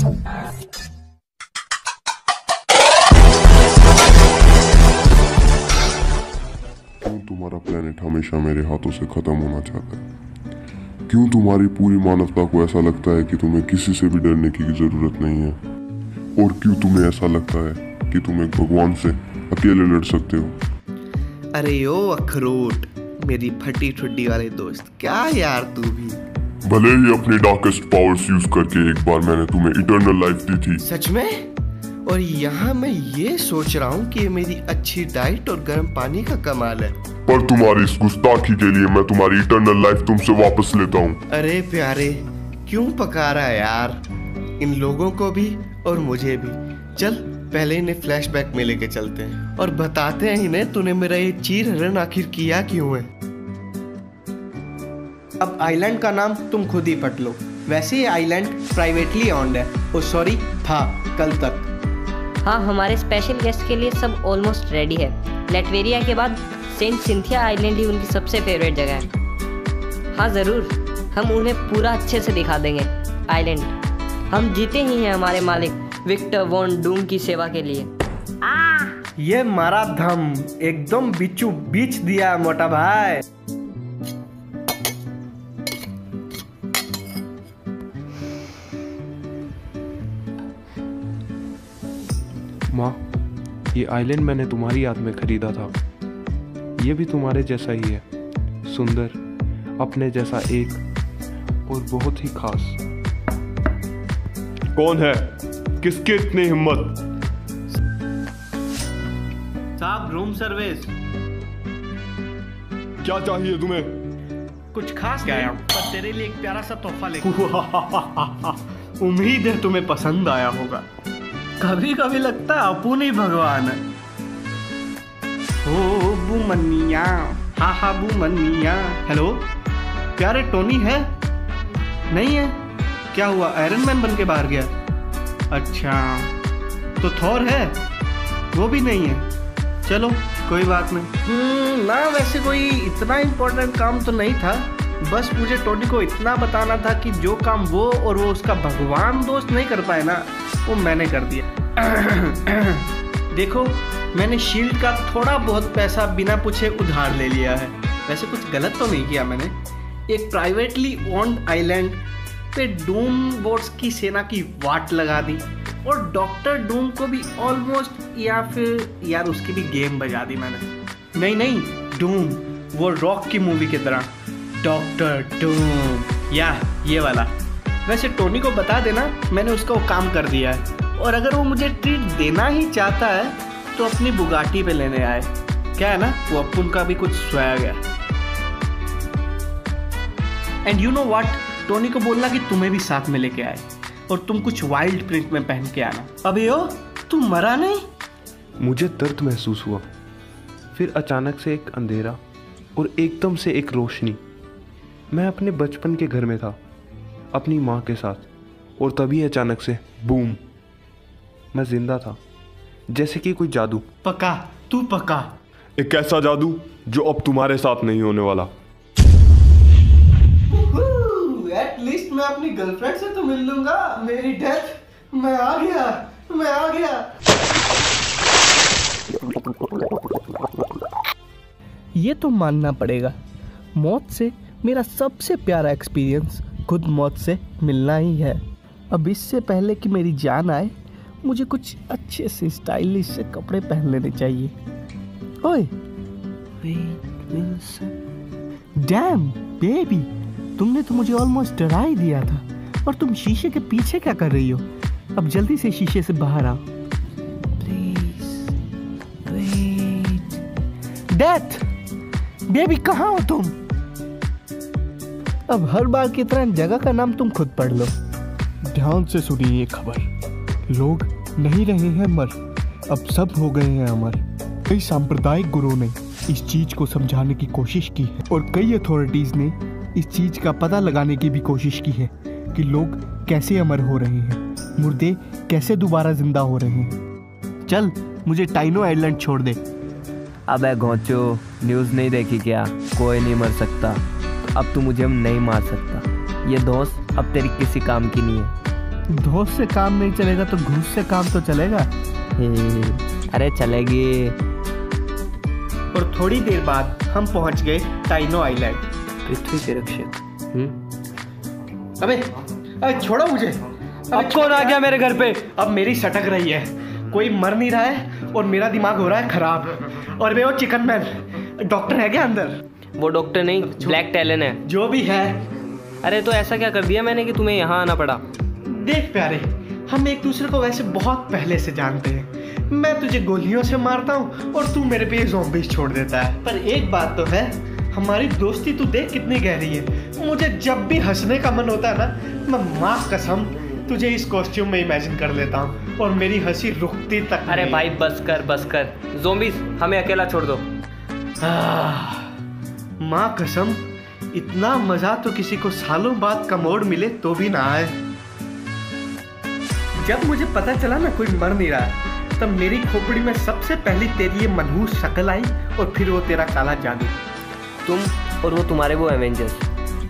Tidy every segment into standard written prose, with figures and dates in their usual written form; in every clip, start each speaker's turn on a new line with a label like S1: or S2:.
S1: क्यों तुम्हारा प्लेनेट हमेशा मेरे हाथों से खत्म होना चाहता है? क्यों तुम्हारी पूरी मानवता को ऐसा लगता है कि तुम्हें किसी से भी डरने की जरूरत नहीं है? और क्यों तुम्हें ऐसा लगता है कि तुम एक भगवान से अकेले लड़ सकते हो?
S2: अरे ओ अखरोट, मेरी फटी ठुड्डी वाले दोस्त, क्या यार तू भी।
S1: भले ही अपनी डार्केस्ट पावर्स यूज करके एक बार मैंने तुम्हें इटर्नल लाइफ दी थी।
S2: सच में? और यहाँ मैं ये सोच रहा हूँ कि ये मेरी अच्छी डाइट और गर्म पानी का कमाल है।
S1: पर तुम्हारी इस गुस्ताखी के लिए मैं तुम्हारी इटर्नल लाइफ तुमसे वापस लेता हूँ।
S2: अरे प्यारे, क्यों पका रहा है यार? इन लोगों को भी और मुझे भी। चल पहले इन्हें फ्लैशबैक में लेके चलते हैं और बताते हैं इन्हें तूने मेरा ये चीर हरण आखिर किया क्यों है। अब आइलैंड का नाम तुम खुद ही पढ़ लो। वैसे ये आइलैंड प्राइवेटली ऑन्ड है। ओ सॉरी, था कल तक।
S3: हाँ, हमारे स्पेशल गेस्ट के लिए सब ऑलमोस्ट रेडी है। लेटवेरिया के बाद सेंट सिंथिया आइलैंड ही उनकी सबसे फेवरेट जगह है। हाँ ज़रूर, हम उन्हें पूरा अच्छे से दिखा देंगे आइलैंड। हम जीते ही हैं हमारे मालिक विक्टर वॉन डूम की सेवा के लिए।
S2: ये मारा धम एकदम बीचू बीच दिया मोटा भाई।
S4: माँ, ये आइलैंड मैंने तुम्हारी याद में खरीदा था। ये भी तुम्हारे जैसा ही है, सुंदर, अपने जैसा एक और बहुत ही खास।
S1: कौन है? किसकी इतनी हिम्मत?
S2: साहब, रूम सर्विस।
S1: क्या चाहिए तुम्हें?
S2: कुछ खास नहीं, पर तेरे लिए एक प्यारा सा तोहफा लेके। उम्मीद है तुम्हें पसंद आया होगा। कभी कभी लगता है अपुन ही भगवान है। ओ बुमनिया, हा हा बुमनिया। हेलो प्यारे, टोनी है? नहीं है? क्या हुआ, आयरन मैन बन के बाहर गया? अच्छा, तो थॉर है? वो भी नहीं है। चलो कोई बात नहीं। ना वैसे कोई इतना इम्पोर्टेंट काम तो नहीं था। बस मुझे टोनी को इतना बताना था कि जो काम वो और वो उसका भगवान दोस्त नहीं कर पाए ना, वो मैंने कर दिया। देखो, मैंने शील्ड का थोड़ा बहुत पैसा बिना पूछे उधार ले लिया है। वैसे कुछ गलत तो नहीं किया मैंने। एक प्राइवेटली ओन्ड आइलैंड पे डूम बोट्स की सेना की वाट लगा दी और डॉक्टर डूम को भी ऑलमोस्ट, या फिर यार उसकी भी गेम बजा दी मैंने। नहीं, डूम वो रॉक की मूवी की तरह, डॉक्टर डूम, या ये वाला। वैसे टोनी को बता देना मैंने उसका वो काम कर दिया है, और अगर वो मुझे ट्रीट देना ही चाहता है तो अपनी बुगाटी पे लेने आए। क्या है ना, वो अपुन का भी कुछ स्वैग है। And you know what, Tony को बोलना कि तुम्हें भी साथ में लेके आए और तुम कुछ वाइल्ड प्रिंट में पहन के आना। अबे ओ, तुम मरा नहीं?
S4: मुझे दर्द महसूस हुआ, फिर अचानक से एक अंधेरा और एकदम से एक रोशनी। मैं अपने बचपन के घर में था अपनी माँ के साथ, और तभी अचानक से बूम, मैं जिंदा था, जैसे कि कोई जादू।
S2: पक्का? तू पक्का?
S1: एक ऐसा जादू जो अब तुम्हारे साथ नहीं होने वाला।
S2: एटलीस्ट मैं अपनी गर्लफ्रेंड से तो मिल लूंगा। मेरी डेथ, मैं आ गया। ये तो मानना पड़ेगा, मौत से मेरा सबसे प्यारा एक्सपीरियंस खुद मौत से मिलना ही है। अब इससे पहले कि मेरी जान आए, मुझे कुछ अच्छे से स्टाइलिश से कपड़े पहन लेने चाहिए। ओए, डैम बेबी, तुमने तो मुझे ऑलमोस्ट डरा ही दिया था, और तुम शीशे के पीछे क्या कर रही हो? अब जल्दी से शीशे से बाहर आओ। Please wait. डेथ बेबी, कहाँ हो तुम? अब हर बार की तरह जगह का नाम तुम खुद पढ़ लो।
S5: ध्यान से सुनिए ये खबर। लोग नहीं रहे हैं मर, अब सब हो गए हैं अमर। कई सांप्रदायिक गुरुओं ने इस चीज को समझाने की कोशिश की है, और कई अथॉरिटीज ने इस चीज का पता लगाने की भी कोशिश की है कि लोग कैसे अमर हो रहे हैं, मुर्दे कैसे दोबारा जिंदा हो रहे हैं। चल, मुझे टाइनो आइलैंड छोड़ दे।
S6: अबे घोंचो, न्यूज़ नहीं देखी क्या? कोई नहीं मर सकता, अब तू मुझे नहीं मार सकता। ये दोस्त अब तेरी किसी काम की नहीं है।
S5: दोस्त से काम नहीं चलेगा तो घूस से काम तो चलेगा।
S6: अरे चलेगी।
S2: और थोड़ी देर बाद हम पहुंच गए टाइनो आइलैंड।
S6: पृथ्वी के रक्षक।
S2: अबे छोड़ो मुझे।
S6: अब कौन आ गया मेरे घर पे?
S2: अब मेरी सटक रही है, कोई मर नहीं रहा है और मेरा दिमाग हो रहा है खराब। और मैं वो चिकन मैन, डॉक्टर है क्या अंदर?
S6: वो डॉक्टर नहीं, ब्लैक टैलन है।
S2: जो भी है।
S6: अरे तो ऐसा क्या कर दिया मैंने कि तुम्हें यहाँ आना पड़ा?
S2: देख प्यारे, हम एक दूसरे को वैसे बहुत पहले से जानते हैं। मैं तुझे गोलियों से मारता हूँ और तू मेरे पे ज़ॉम्बीज़ छोड़ देता है। पर एक बात तो है, हमारी दोस्ती तू देख कितनी गहरी है। मुझे जब भी हंसने का मन होता है ना, मैं माँ कसम तुझे इस कॉस्ट्यूम में इमेजिन कर लेता हूँ और मेरी हंसी रुकती तक।
S6: अरे भाई बस कर। ज़ॉम्बीज़ हमें अकेला छोड़ दो।
S2: माँ कसम, इतना मजा तो किसी को सालों बाद कमोड मिले तो भी ना आए। जब मुझे पता चला ना कोई मर नहीं रहा, तब मेरी खोपड़ी में सबसे पहली तेरी ये मनहूस शक्ल आई और फिर वो तेरा काला जादू।
S6: तुम और वो तुम्हारे वो एवेंजर्स।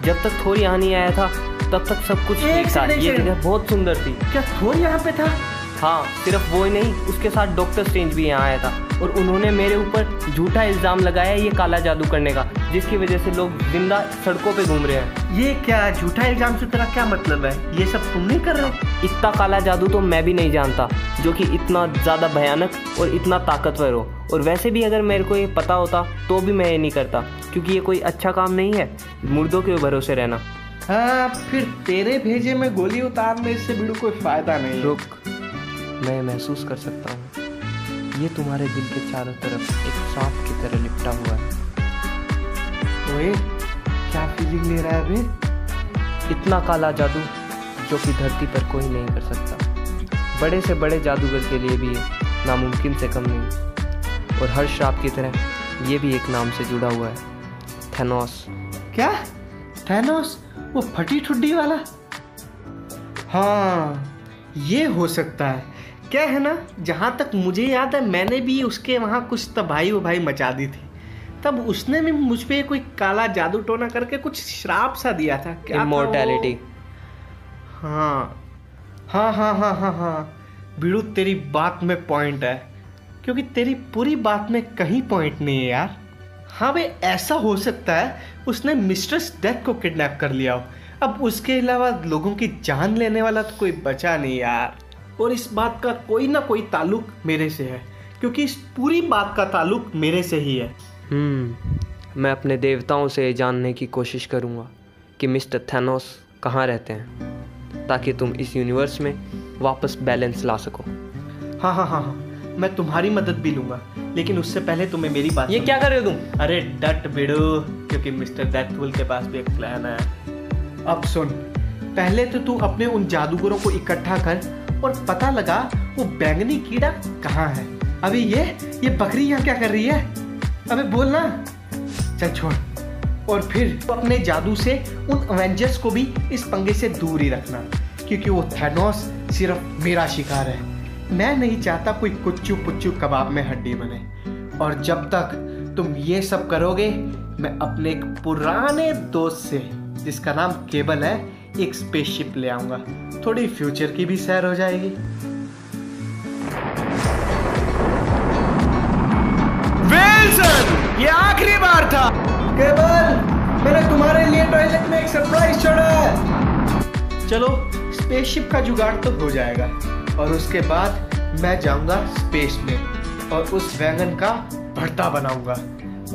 S6: जब तक थोर यहाँ नहीं आया था तब तक सब कुछ ठीक था। ये जगह बहुत सुंदर थी।
S2: क्या थोर यहाँ पे था?
S6: हाँ, सिर्फ वो ही नहीं, उसके साथ डॉक्टर स्ट्रेंज भी यहाँ आया था और उन्होंने मेरे ऊपर झूठा इल्ज़ाम लगाया ये काला जादू करने का, जिसकी वजह से लोग जिंदा सड़कों पे घूम रहे हैं।
S2: ये क्या झूठा इल्ज़ाम से तेरा क्या मतलब है? ये सब तुम नहीं कर रहे हो?
S6: इतना काला जादू तो मैं भी नहीं जानता, जो कि इतना ज़्यादा भयानक और इतना ताकतवर हो। और वैसे भी अगर मेरे को ये पता होता तो भी मैं ये नहीं करता, क्योंकि ये कोई अच्छा काम नहीं है मुर्दों के भरोसे रहना।
S2: हाँ, फिर तेरे भेजे में गोली उतारने से भी कोई फायदा नहीं।
S6: रुक, मैं महसूस कर सकता हूँ, ये तुम्हारे दिल के चारों तरफ एक सांप की तरह लिपटा हुआ है।
S2: ओए, क्या फीलिंग ले रहा है बे?
S6: इतना काला जादू जो कि धरती पर कोई नहीं कर सकता। बड़े से बड़े जादूगर के लिए भी ये नामुमकिन से कम नहीं। और हर श्राप की तरह ये भी एक नाम से जुड़ा हुआ है, थैनोस।
S2: क्या? थैनोस? वो फटी ठुड्डी वाला? हाँ, ये हो सकता है। क्या है ना, जहाँ तक मुझे याद है मैंने भी उसके वहाँ कुछ तबाही वबाही मचा दी थी। तब उसने भी मुझ पे कोई काला जादू टोना करके कुछ श्राप सा दिया था। क्या?
S6: इमॉर्टैलिटी।
S2: हाँ। बिड़ू, तेरी बात में पॉइंट है, क्योंकि तेरी पूरी बात में कहीं पॉइंट नहीं है यार। हाँ भाई, ऐसा हो सकता है उसने मिस्ट्रेस डेथ को किडनैप कर लिया हो। अब उसके अलावा लोगों की जान लेने वाला तो कोई बचा नहीं यार। और इस बात का कोई ना कोई ताल्लुक मेरे से है, क्योंकि इस पूरी बात का ताल्लुक मेरे से ही है।
S6: मैं अपने देवताओं से जानने की कोशिश करूँगा कि मिस्टर थैनोस कहाँ रहते हैं, ताकि तुम इस यूनिवर्स में वापस बैलेंस ला सको।
S2: हाँ, मैं तुम्हारी मदद भी लूँगा, लेकिन उससे पहले तुम्हें मेरी बात।
S6: ये क्या कर रहे हो तुम?
S2: अरे डट बिड़ू, क्योंकि मिस्टर डेथफुल के पास भी एक प्लान है। अब सुन, पहले तो तू अपने उन जादूगरों को इकट्ठा कर और पता लगा वो बैंगनी कीड़ा कहाँ है। अभी ये बकरी यहाँ क्या कर रही है? अबे बोलना। चल छोड़। और फिर तो अपने जादू से उन एवेंजर्स को भी इस पंगे से दूर ही रखना, क्योंकि वो थैनोस सिर्फ मेरा शिकार है। मैं नहीं चाहता कोई कुच्चू पुच्चू कबाब में हड्डी बने। और जब तक तुम ये सब करोगे, मैं अपने एक पुराने दोस्त से, जिसका नाम केबल है, एक स्पेसशिप ले आऊंगा। थोड़ी फ्यूचर की भी सैर हो जाएगी। विल्सन, ये आखिरी बार था। केबल, मैंने तुम्हारे लिए टॉयलेट में एक सरप्राइज छोड़ा है। चलो, स्पेसशिप का जुगाड़ तो हो जाएगा और उसके बाद मैं जाऊंगा स्पेस में और उस वैगन का भरता बनाऊंगा।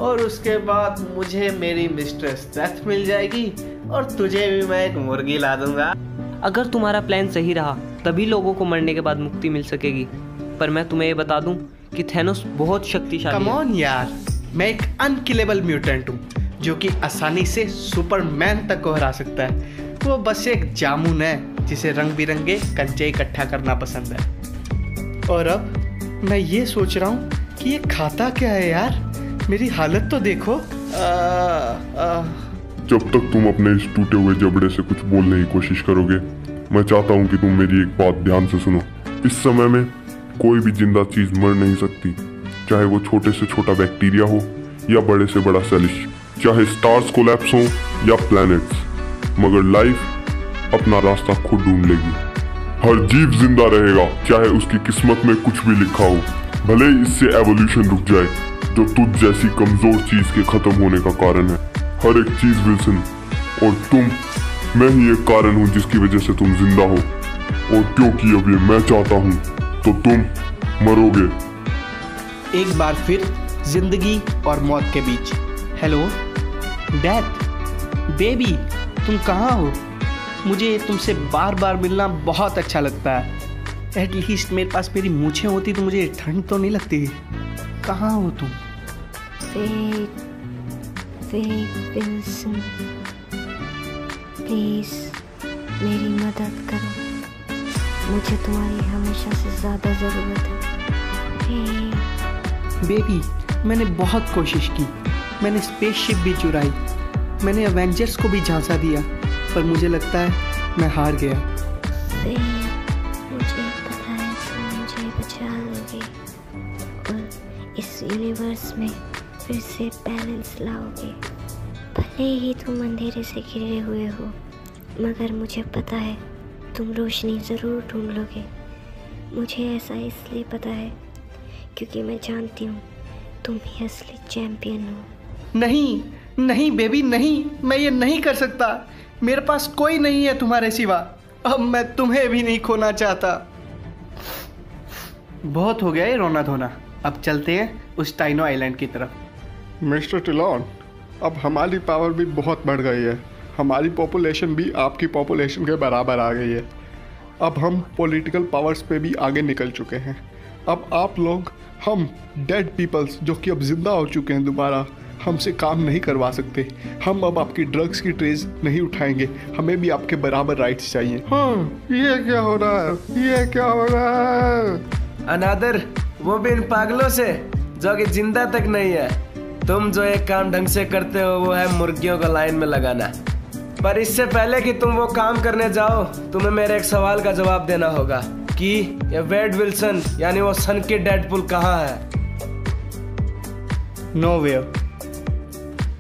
S2: और उसके बाद मुझे मेरी मिस्ट्रेस डेथ मिल जाएगी और तुझे भी मैं एक मुर्गी ला दूंगा।
S6: अगर तुम्हारा प्लान सही रहा तभी लोगों को मरने के बाद मुक्ति मिल सकेगी। पर मैं तुम्हें ये बता दूं कि थैनोस बहुत शक्तिशाली है।
S2: कम ऑन यार, मैं एक अनकिलेबल म्यूटेंट हूँ जो कि आसानी से सुपरमैन तक को हरा सकता है। वो बस एक जामुन है जिसे रंग बिरंगे कंचे इकट्ठा करना पसंद है। और अब मैं ये सोच रहा हूँ कि ये खाता क्या है यार। मेरी हालत तो देखो।
S1: जब तक तुम अपने इस टूटे हुए जबड़े से कुछ बोलने की कोशिश करोगे, मैं चाहता हूँ कि तुम मेरी एक बात ध्यान से सुनो। इस समय में कोई भी जिंदा चीज मर नहीं सकती, चाहे वो छोटे से छोटा बैक्टीरिया हो या बड़े से बड़ा सेलिश, चाहे स्टार्स कोलैप्स हो या प्लैनेट्स, मगर लाइफ अपना रास्ता खुद ढूंढ लेगी। हर जीव जिंदा रहेगा चाहे उसकी किस्मत में कुछ भी लिखा हो, भले ही इससे एवोल्यूशन रुक जाए जो तुझ जैसी कमजोर चीज के खत्म होने का कारण है। हर एक चीज विल्सन, और मैं ही एक कारण हूँ जिसकी वजह से तुम जिंदा हो, और क्योंकि अब ये मैं चाहता हूँ तो तुम मरोगे।
S2: एक बार फिर जिंदगी और मौत के बीच। हेलो डेथ, बेबी तुम कहाँ हो? मुझे तुमसे बार बार मिलना बहुत अच्छा लगता है। एटलीस्ट मेरे पास मेरी मूछें होती तो मुझे ठंड तो नहीं लगती। कहाँ हो तुम?
S7: विल्सन, प्लीज मेरी मदद करो, मुझे तुम्हारी हमेशा से ज़्यादा ज़रूरत है।
S2: बेबी मैंने बहुत कोशिश की, मैंने स्पेसशिप भी चुराई, मैंने एवेंजर्स को भी झांसा दिया, पर मुझे लगता है मैं हार गया।
S7: मुझे पता है तुम मुझे बचा लोगे और इस यूनिवर्स में फिर से बैलेंस लाओगे। भले ही तुम अंधेरे से घिरे हुए हो, मगर मुझे पता है तुम रोशनी ज़रूर ढूंढ लोगे। मुझे ऐसा इसलिए पता है क्योंकि मैं जानती हूँ तुम ही असली चैंपियन हो।
S2: नहीं नहीं बेबी नहीं, मैं ये नहीं कर सकता। मेरे पास कोई नहीं है तुम्हारे सिवा। अब मैं तुम्हें भी नहीं खोना चाहता। बहुत हो गया ये रोना धोना, अब चलते हैं उस टाइनो आइलैंड की तरफ।
S5: मिस्टर टिलॉन, अब हमारी पावर भी बहुत बढ़ गई है। हमारी पॉपुलेशन भी आपकी पॉपुलेशन के बराबर आ गई है। अब हम पॉलिटिकल पावर्स पे भी आगे निकल चुके हैं। अब आप लोग, हम डेड पीपल्स जो कि अब जिंदा हो चुके हैं, दोबारा हमसे काम नहीं करवा सकते। हम अब आपकी ड्रग्स की ट्रेस नहीं उठाएंगे। हमें भी आपके बराबर राइट्स चाहिए। हाँ, ये क्या हो रहा है? ये क्या हो रहा है?
S8: अनादर, वो भी इन पागलों से जो कि जिंदा तक नहीं है। तुम जो एक काम ढंग से करते हो वो है मुर्गियों को लाइन में लगाना। पर इससे पहले कि तुम वो काम करने जाओ, तुम्हें मेरे एक सवाल का जवाब देना होगा कि ये वेड विल्सन यानी वो सन की डेडपुल कहाँ है?
S2: नोवेयर।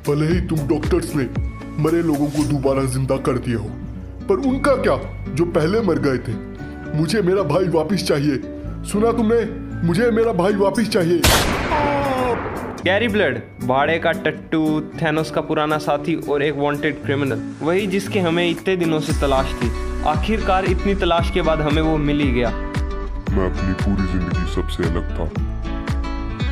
S1: भले ही तुम डॉक्टर्स ने मरे लोगों को दोबारा जिंदा कर दिया हो, पर उनका क्या जो पहले मर गए थे? मुझे मेरा भाई वापस चाहिए। सुना तुमने? मुझे मेरा भाई वापस चाहिए।
S4: कैरी ब्लड, भाड़े का टट्टू, थैनोस का पुराना साथी और एक वांटेड क्रिमिनल, वही जिसके हमें इतने दिनों से तलाश थी। आखिरकार इतनी तलाश के बाद हमें वो मिल ही गया।
S1: मैं अपनी पूरी जिंदगी सबसे अलग था।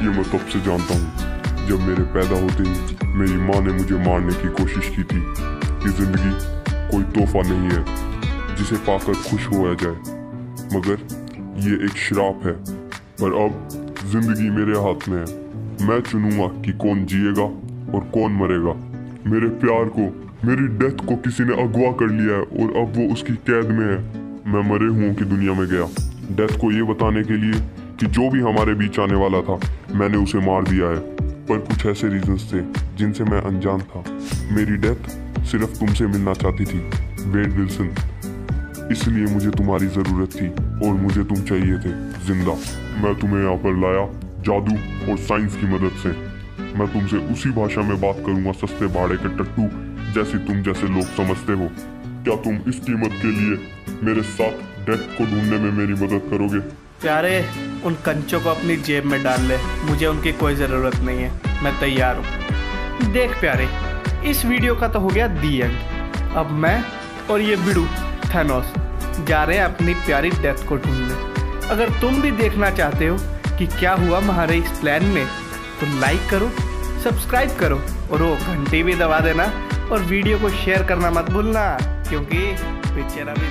S1: ये मैं तब से जानता हूँ जब मेरे पैदा होते ही मेरी माँ ने मुझे मारने की कोशिश की थी। कि जिंदगी कोई तोहफा नहीं है जिसे पाकर खुश होया जाए, मगर ये एक श्राप है। पर अब जिंदगी मेरे हाथ में है। मैं चुनूंगा कि कौन जिएगा और कौन मरेगा। मेरे प्यार को, मेरी डेथ को किसी ने अगवा कर लिया है और अब वो उसकी कैद में है। मैं मरे हुओं की दुनिया में गया डेथ को ये बताने के लिए कि जो भी हमारे बीच आने वाला था मैंने उसे मार दिया है। पर कुछ ऐसे रीजंस थे जिनसे मैं अनजान था। मेरी डेथ सिर्फ तुमसे मिलना चाहती थी वेड विल्सन, इसलिए मुझे तुम्हारी ज़रूरत थी और मुझे तुम चाहिए थे जिंदा। मैं तुम्हें यहाँ पर लाया जादू और साइंस की मदद से। मैं तुमसे उसी भाषा में बात करूंगा सस्ते भाड़े के टट्टू जैसे तुम जैसे लोग समझते हो। क्या तुम इस कीमत के लिए मेरे साथ डेथ को ढूंढने में मेरी मदद करोगे?
S2: प्यारे, उन कंचों को अपनी जेब में डाल ले, मुझे उनकी कोई ज़रूरत नहीं है, मैं तैयार हूँ। देख प्यारे, इस वीडियो का तो हो गया दी एंड। अब मैं और ये बिड़ू थैनोस जा रहे हैं अपनी प्यारी डेथ को ढूंढने। अगर तुम भी देखना चाहते हो कि क्या हुआ हमारे इस प्लान में, तो लाइक करो, सब्सक्राइब करो और वो घंटी भी दबा देना और वीडियो को शेयर करना मत भूलना, क्योंकि पिक्चर अभी